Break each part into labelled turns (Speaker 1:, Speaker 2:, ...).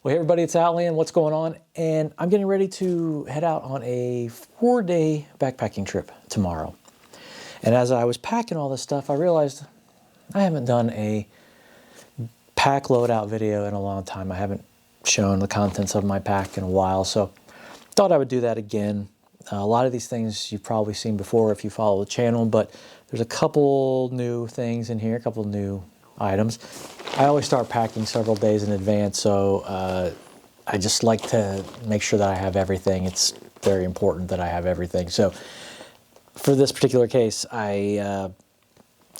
Speaker 1: Well, hey everybody, it's Outland. What's going on? And I'm getting ready to head out on a 4-day backpacking trip tomorrow. And as I was packing all this stuff, I realized I haven't done a pack loadout video in a long time. I haven't shown the contents of my pack in a while, so thought I would do that again. A lot of these things you've probably seen before if you follow the channel, but there's a couple new things in here, a couple new items. I always start packing several days in advance, so I just like to make sure that I have everything. It's very important that I have everything. So for this particular case, I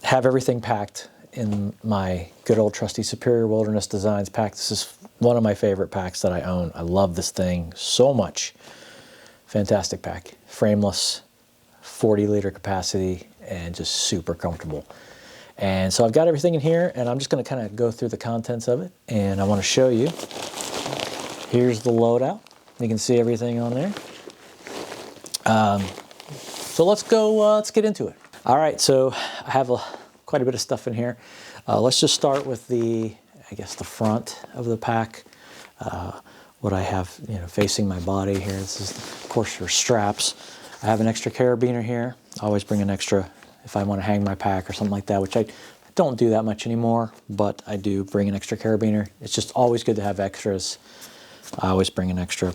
Speaker 1: have everything packed in my good old trusty Superior Wilderness Designs pack. This is one of my favorite packs that I own. I love this thing so much. Fantastic pack. Frameless, 40-liter capacity, and just super comfortable. And so I've got everything in here, and I'm just going to kind of go through the contents of it, and I want to show you. Here's the loadout. You can see everything on there. So let's go, let's get into it. All right, so I have quite a bit of stuff in here. Let's just start with the front of the pack. What I have, facing my body here. This is, of course, your straps. I have an extra carabiner here. I always bring an extra if I want to hang my pack or something like that, which I don't do that much anymore, but I do bring an extra carabiner. It's just always good to have extras. I always bring an extra.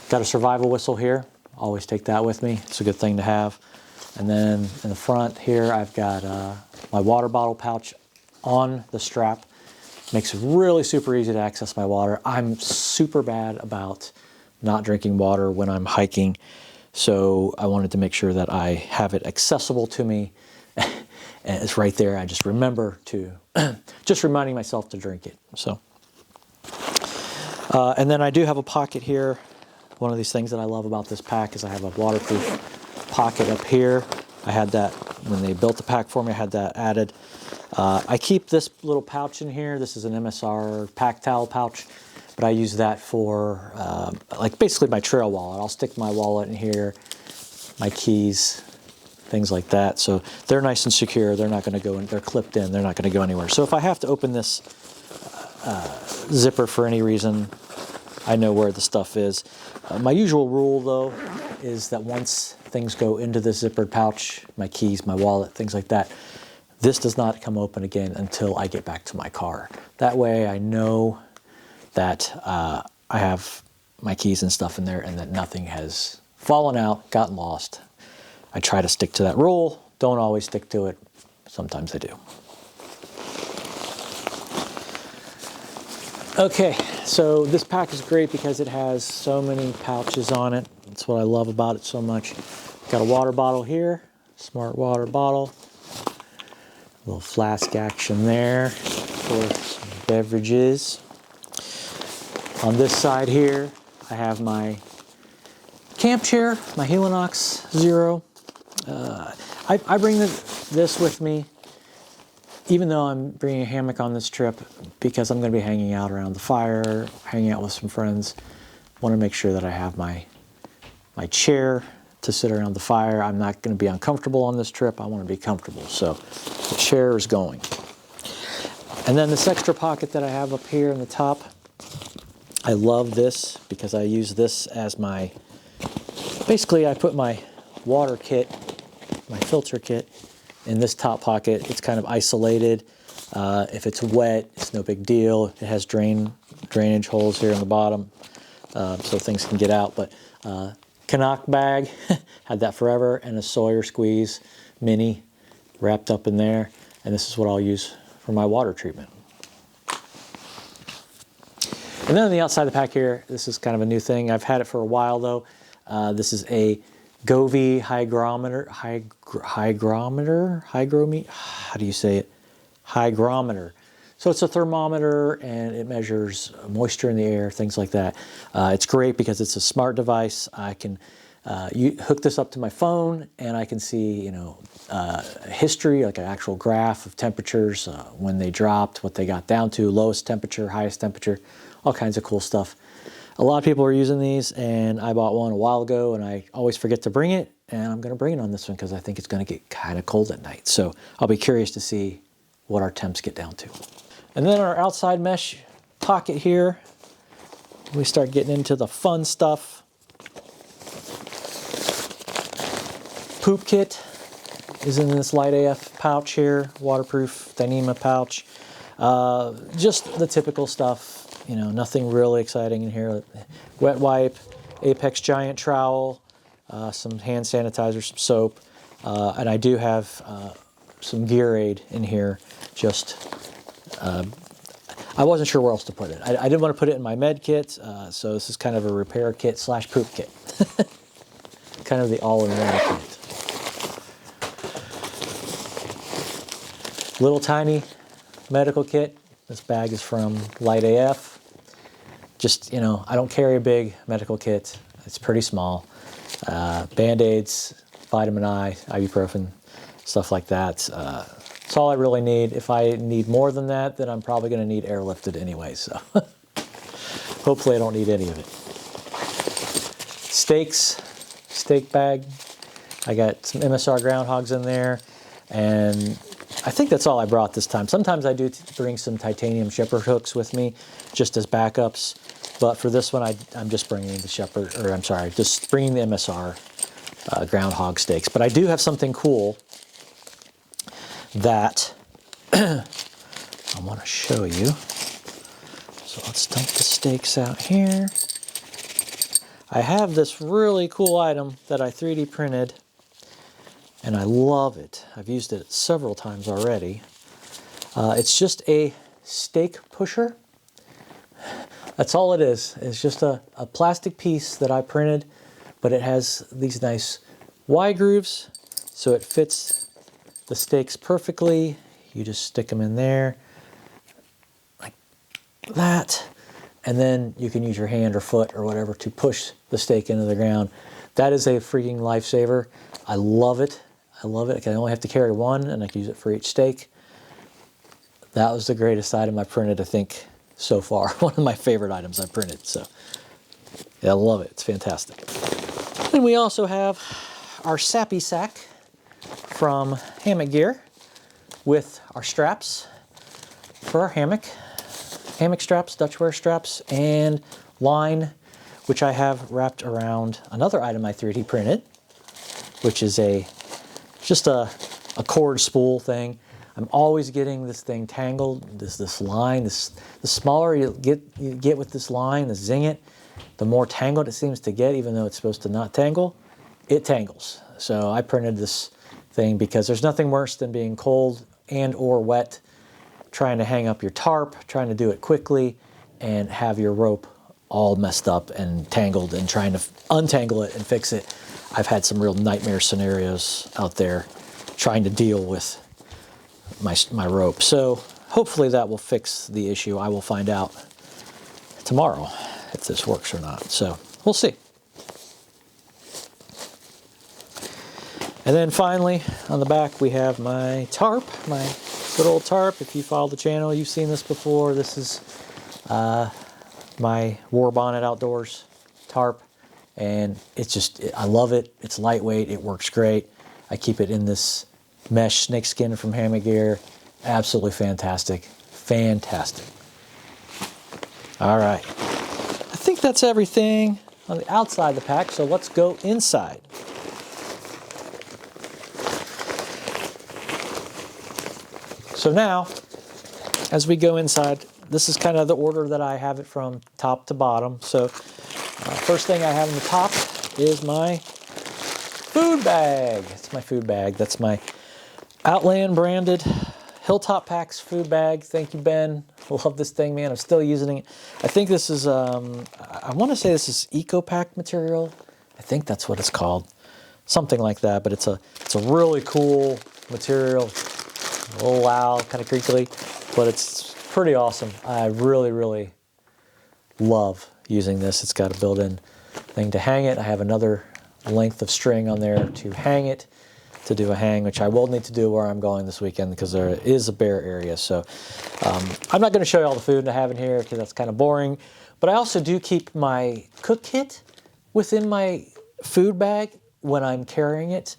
Speaker 1: Got a survival whistle here. Always take that with me. It's a good thing to have. And then in the front here, I've got my water bottle pouch on the strap. Makes it really super easy to access my water. I'm super bad about not drinking water when I'm hiking, so I wanted to make sure that I have it accessible to me. And it's right there. I just remember to, just reminding myself to drink it. So, and then I do have a pocket here. One of these things that I love about this pack is I have a waterproof pocket up here. I had that when they built the pack for me. I had that added. I keep this little pouch in here. This is an MSR pack towel pouch, but I use that for like basically my trail wallet. I'll stick my wallet in here, my keys, things like that. So they're nice and secure. They're not going to go in. They're clipped in. They're not going to go anywhere. So if I have to open this zipper for any reason, I know where the stuff is. My usual rule, though, is that once things go into this zippered pouch, my keys, my wallet, things like that, this does not come open again until I get back to my car. That way I know that I have my keys and stuff in there and that nothing has fallen out, gotten lost. I try to stick to that rule. Don't always stick to it. Sometimes I do. Okay, so this pack is great because it has so many pouches on it. That's what I love about it so much. Got a water bottle here, Smartwater bottle. A little flask action there for some beverages. On this side here, I have my camp chair, my Helinox Zero. I bring this with me, even though I'm bringing a hammock on this trip, because I'm going to be hanging out around the fire, hanging out with some friends. Want to make sure that I have my chair to sit around the fire. I'm not going to be uncomfortable on this trip. I want to be comfortable, so the chair is going. And then this extra pocket that I have up here in the top, I love this because I use this as my, basically I put my water kit, my filter kit, in this top pocket. It's kind of isolated. If it's wet, it's no big deal. It has drainage holes here in the bottom, so things can get out. But CNOC bag, had that forever, and a Sawyer squeeze mini wrapped up in there. And this is what I'll use for my water treatment. And then on the outside of the pack here, this is kind of a new thing. I've had it for a while though. This is a Govee hygrometer, how do you say it? Hygrometer. So it's a thermometer and it measures moisture in the air, things like that. It's great because it's a smart device. I can hook this up to my phone and I can see, history, like an actual graph of temperatures, when they dropped, what they got down to, lowest temperature, highest temperature, all kinds of cool stuff. A lot of people are using these, and I bought one a while ago, and I always forget to bring it, and I'm going to bring it on this one because I think it's going to get kind of cold at night. So I'll be curious to see what our temps get down to. And then our outside mesh pocket here, we start getting into the fun stuff. Poop kit is in this LiteAF pouch here, waterproof Dyneema pouch. Just the typical stuff, you know, nothing really exciting in here. Wet wipe, Apex giant trowel, some hand sanitizer, some soap, and I do have some gear aid in here. Just, I wasn't sure where else to put it. I didn't want to put it in my med kit, so this is kind of a repair kit slash poop kit. Kind of the all-in-one kit. Little tiny medical kit. This bag is from LiteAF. Just, you know, I don't carry a big medical kit. It's pretty small. Band-Aids, vitamin I, ibuprofen, stuff like that. That's all I really need. If I need more than that, then I'm probably going to need airlifted anyway. So hopefully I don't need any of it. Steaks, steak bag. I got some MSR Groundhogs in there, and I think that's all I brought this time. Sometimes I do bring some titanium shepherd hooks with me just as backups, but for this one I'm just bringing the shepherd, or I'm sorry, just bringing the MSR Groundhog steaks. But I do have something cool that I want to show you. So let's dump the steaks out here. I have this really cool item that I 3D printed, and I love it. I've used it several times already. It's just a steak pusher. That's all it is. It's just a plastic piece that I printed, but it has these nice Y grooves, so it fits the steaks perfectly. You just stick them in there like that, and then you can use your hand or foot or whatever to push the steak into the ground. That is a freaking lifesaver. I love it. I love it. I only have to carry one, and I can use it for each steak. That was the greatest item I printed, I think, so far. One of my favorite items I printed. So, yeah, I love it. It's fantastic. And we also have our Sappy Sack from Hammock Gear with our straps for our hammock. Hammock straps, Dutchware straps, and line, which I have wrapped around another item I 3D printed, which is just a cord spool thing. I'm always getting this thing tangled, this line. The smaller you get with this line, the Zing-It, the more tangled it seems to get, even though it's supposed to not tangle. It tangles. So I printed this thing because there's nothing worse than being cold and or wet, trying to hang up your tarp, trying to do it quickly, and have your rope all messed up and tangled, and trying to untangle it and fix it. I've had some real nightmare scenarios out there trying to deal with my rope. So hopefully that will fix the issue. I will find out tomorrow if this works or not. So we'll see. And then finally on the back we have my tarp, my good old tarp. If you follow the channel, you've seen this before. This is my Warbonnet Outdoors tarp. And it's just, I love it. It's lightweight. It works great. I keep it in this mesh snakeskin from Hammock Gear. Absolutely fantastic. Fantastic. All right. I think that's everything on the outside of the pack, so let's go inside. So now, as we go inside, this is kind of the order that I have it from top to bottom. So first thing I have in the top is my food bag. It's my food bag. That's my Outland branded Hilltop Packs food bag. Thank you, Ben. I love this thing, man. I'm still using it. I think this is, I want to say this is EcoPack material. I think that's what it's called. Something like that, but it's a really cool material. A little loud, kind of creakily, but it's pretty awesome. I really, really love using this. It's got a built-in thing to hang it. I have another length of string on there to hang it, to do a hang, which I will need to do where I'm going this weekend because there is a bare area. So I'm not going to show you all the food I have in here because that's kind of boring. But I also do keep my cook kit within my food bag when I'm carrying it.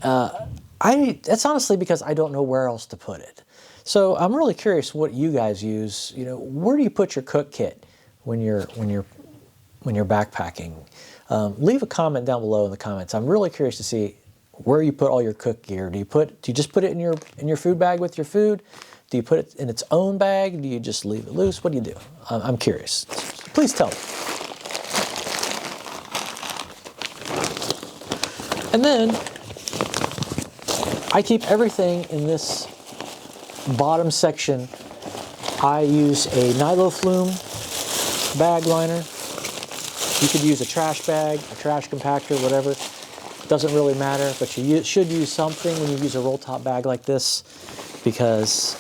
Speaker 1: That's honestly because I don't know where else to put it. So I'm really curious what you guys use. You know, where do you put your cook kit when you're backpacking? Leave a comment down below in the comments. I'm really curious to see where you put all your cook gear. Do you just put it in your food bag with your food? Do you put it in its own bag? Do you just leave it loose? What do you do? I'm curious. Please tell me. And then I keep everything in this bottom section. I use a Nilo Flume bag liner. You could use a trash bag, a trash compactor, whatever. Doesn't really matter, but you should use something when you use a roll top bag like this, because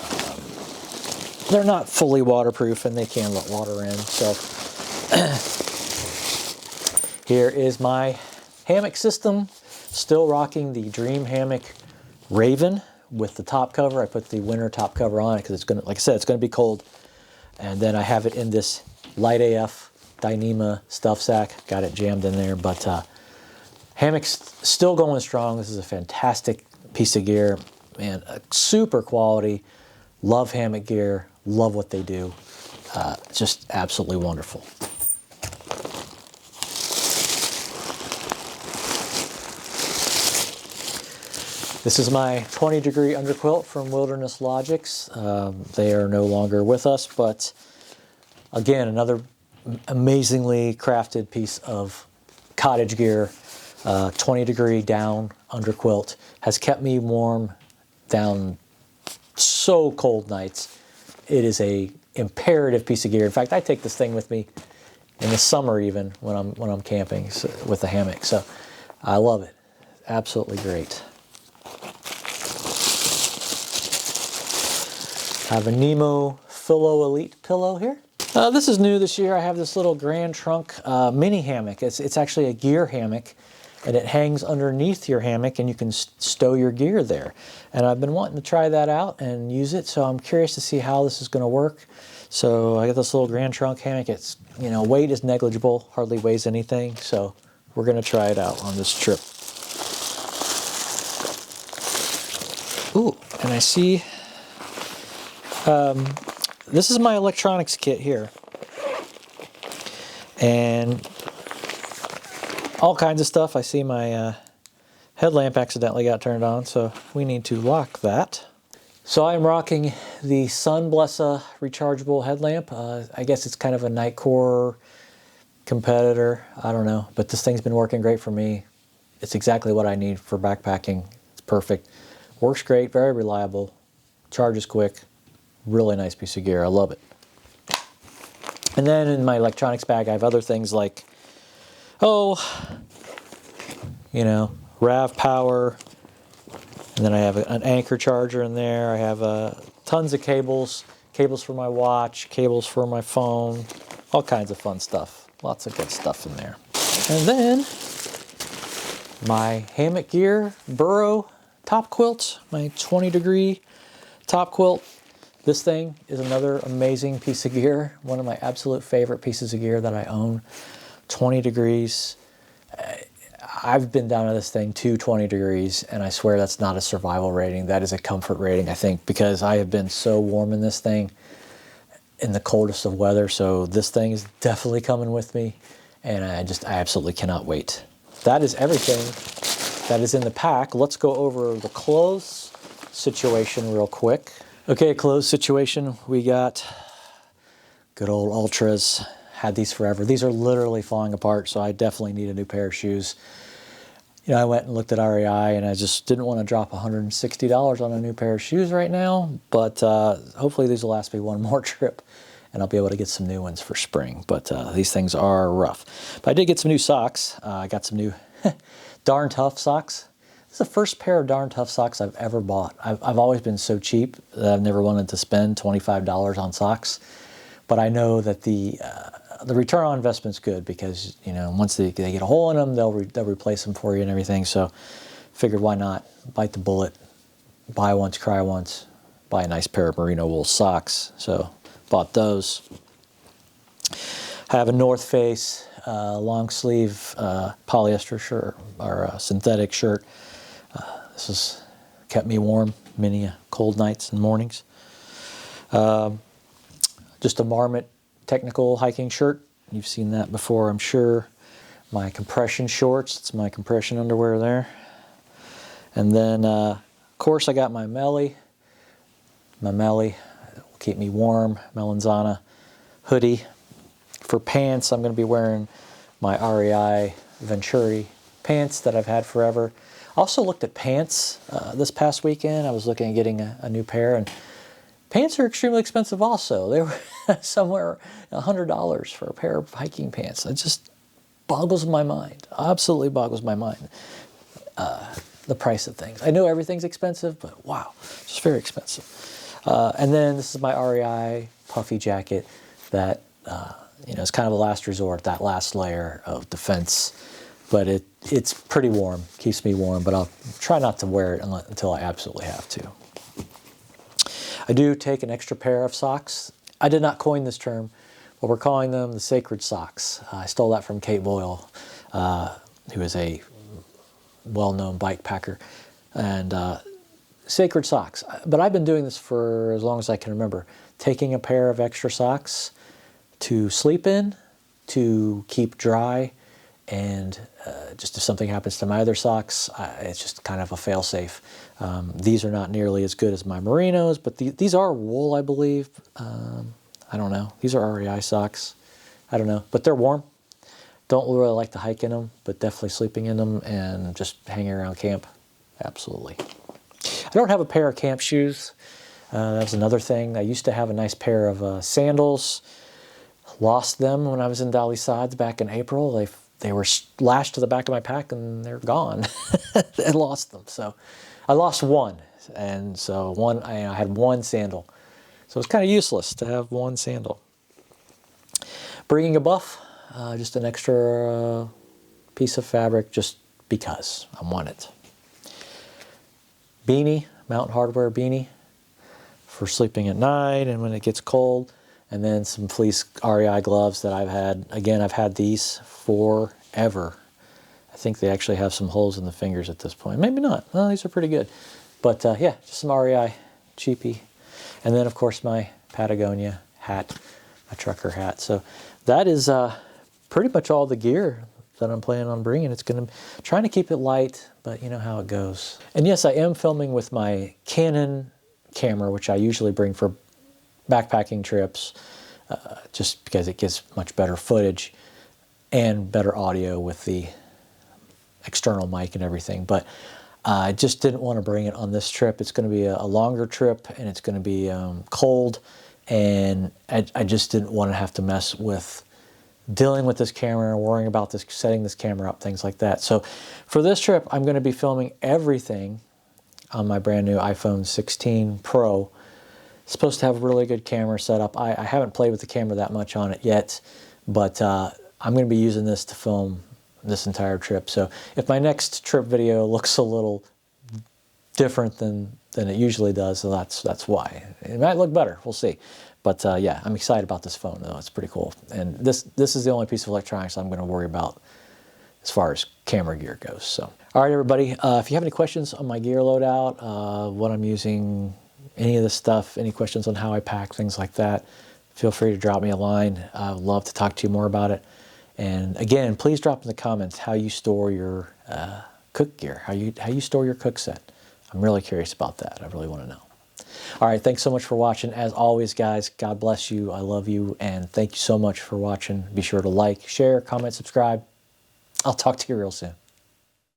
Speaker 1: they're not fully waterproof and they can let water in. So here is my hammock system. Still rocking the Dream Hammock Raven with the top cover. I put the winter top cover on it because it's gonna, like I said, it's gonna be cold. And then I have it in this LiteAF Dyneema stuff sack. Got it jammed in there, but hammock's still going strong. This is a fantastic piece of gear, man. Super quality. Love Hammock Gear. Love what they do. Just absolutely wonderful. This is my 20-degree underquilt from Wilderness Logics. They are no longer with us, but again, another amazingly crafted piece of cottage gear. 20-degree down underquilt has kept me warm down so cold nights. It is a imperative piece of gear. In fact, I take this thing with me in the summer even when I'm camping with the hammock. So I love it. Absolutely great. I have a Nemo Fillo Elite pillow here. This is new this year. I have this little Grand Trunk mini hammock. It's actually a gear hammock, and it hangs underneath your hammock, and you can stow your gear there. And I've been wanting to try that out and use it, so I'm curious to see how this is going to work. So I got this little Grand Trunk hammock. It's, you know, weight is negligible, hardly weighs anything. So we're going to try it out on this trip. Ooh, and I see. This is my electronics kit here, and all kinds of stuff. I see my headlamp accidentally got turned on, so we need to lock that. So I'm rocking the Sunblesa rechargeable headlamp. I guess it's kind of a Nightcore competitor. I don't know, but this thing's been working great for me. It's exactly what I need for backpacking. It's perfect. Works great, very reliable, charges quick. Really nice piece of gear. I love it. And then in my electronics bag, I have other things like, you know, Ravpower. And then I have an Anker charger in there. I have tons of cables. Cables for my watch, cables for my phone. All kinds of fun stuff. Lots of good stuff in there. And then my Hammock Gear Burrow top quilt. My 20-degree top quilt. This thing is another amazing piece of gear. One of my absolute favorite pieces of gear that I own. 20 degrees. I've been down to this thing to 20 degrees, and I swear that's not a survival rating. That is a comfort rating, I think, because I have been so warm in this thing in the coldest of weather. So this thing is definitely coming with me, and I absolutely cannot wait. That is everything that is in the pack. Let's go over the clothes situation real quick. Okay, clothes situation. We got good old Ultras. Had these forever. These are literally falling apart, so I definitely need a new pair of shoes. You know, I went and looked at REI, and I just didn't want to drop $160 on a new pair of shoes right now, but hopefully these will last me one more trip, and I'll be able to get some new ones for spring, but these things are rough. But I did get some new socks. I got some new Darn Tough socks. This is the first pair of Darn Tough socks I've ever bought. I've always been so cheap that I've never wanted to spend $25 on socks. But I know that the return on investment's good because, you know, once they get a hole in them, they'll replace them for you and everything. So figured why not bite the bullet, buy once, cry once, buy a nice pair of merino wool socks. So bought those. I have a North Face long sleeve polyester shirt or synthetic shirt. This has kept me warm many cold nights and mornings. Just a Marmot technical hiking shirt. You've seen that before, I'm sure. My compression shorts, it's my compression underwear there. And then, of course, I got my Melly. My Melly will keep me warm, Melanzana hoodie. For pants, I'm going to be wearing my REI Venturi pants that I've had forever. Also looked at pants this past weekend. I was looking at getting a new pair, and pants are extremely expensive also. They were somewhere $100 for a pair of hiking pants. It just boggles my mind, absolutely boggles my mind, the price of things. I know everything's expensive, but wow, it's just very expensive. And then this is my REI puffy jacket that you know, it's kind of a last resort, that last layer of defense. But it's pretty warm, keeps me warm, but I'll try not to wear it until I absolutely have to. I do take an extra pair of socks. I did not coin this term, but we're calling them the sacred socks. I stole that from Kate Boyle, who is a well-known bike packer. And sacred socks. But I've been doing this for as long as I can remember. Taking a pair of extra socks to sleep in, to keep dry, and just if something happens to my other socks, it's just kind of a fail-safe. These are not nearly as good as my Merinos, but these are wool, I believe. I don't know. These are REI socks. I don't know, but they're warm. Don't really like to hike in them, but definitely sleeping in them and just hanging around camp. Absolutely. I don't have a pair of camp shoes. That was another thing. I used to have a nice pair of sandals. Lost them when I was in Dolly Sides back in April. They were lashed to the back of my pack and they're gone. I lost them. So I lost one. And so I had one sandal. So it's kind of useless to have one sandal. Bringing a buff, just an extra piece of fabric just because I want it. Beanie, Mountain Hardwear beanie for sleeping at night and when it gets cold. And then some fleece REI gloves that I've had. Again, I've had these forever. I think they actually have some holes in the fingers at this point. Maybe not. Well, these are pretty good. But yeah, just some REI cheapy. And then, of course, my Patagonia hat, my trucker hat. So that is pretty much all the gear that I'm planning on bringing. It's going to trying to keep it light, but you know how it goes. And yes, I am filming with my Canon camera, which I usually bring for backpacking trips, just because it gives much better footage and better audio with the external mic and everything. But I just didn't want to bring it on this trip. It's going to be a longer trip, and it's going to be cold, and I just didn't want to have to mess with dealing with this camera, worrying about this, setting this camera up, things like that. So for this trip, I'm going to be filming everything on my brand new iPhone 16 Pro. It's supposed to have a really good camera setup. I haven't played with the camera that much on it yet, but I'm going to be using this to film this entire trip. So if my next trip video looks a little different than it usually does, so that's why. It might look better. We'll see. But yeah, I'm excited about this phone, though. It's pretty cool. And this is the only piece of electronics I'm going to worry about as far as camera gear goes. So, all right, everybody. If you have any questions on my gear loadout, what I'm using, any of this stuff, any questions on how I pack, things like that, feel free to drop me a line. I would love to talk to you more about it. And again, please drop in the comments how you store your cook gear, how you store your cook set. I'm really curious about that. I really want to know. All right, thanks so much for watching. As always, guys, God bless you. I love you, and thank you so much for watching. Be sure to like, share, comment, subscribe. I'll talk to you real soon.